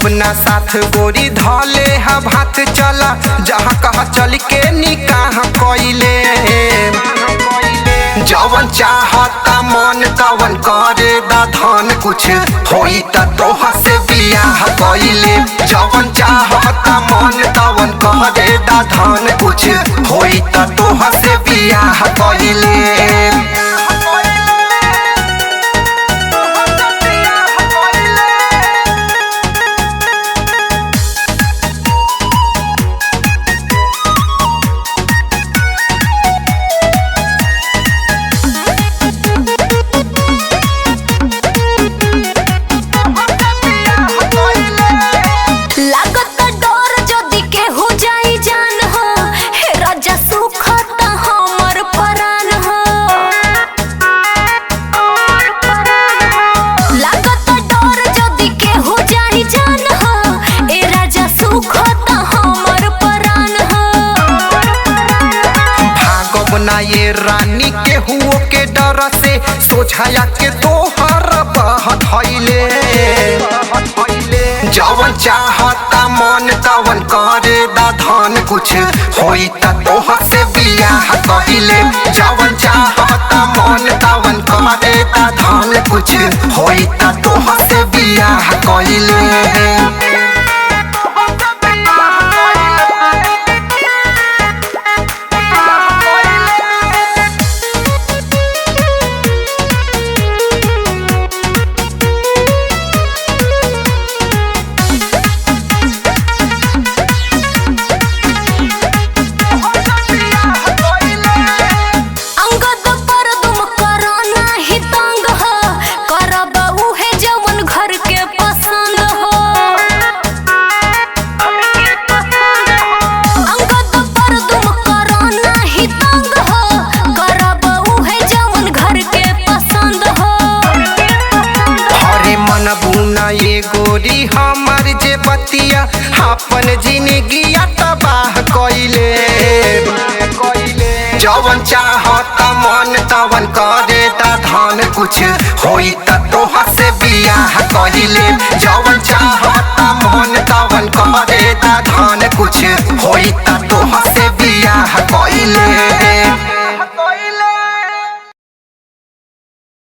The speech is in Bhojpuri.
अपना साथ गोरी धले हा भात चला जहाँ कहा चल के निकाह कइले। जवन चाहता मन तवन करे दा धन कुछ होई त तोहा से बियाह कइले। जवन चाहता मन तवन करे दा धन कुछ होई त तोहा से बियाह कइले। ना ये रानी के हुओ के डर से सोझाया के तोहर बहत हइले। जवन चाहता मन तवन करे दा धन कुछ होई त तोहर से बियाह कइले। जवन चाहता मन तवन करे दा धन कुछ होई त तोहर से बियाह कइले। ये गोरी हमार जे बतिया अपन जिंदगी तबाह कइले। जवन चाहता मन तवन करे दा धन कुछ होई त तोहा से बियाह कइले। जवन चाहता मन तवन करे दा धन कुछ होई त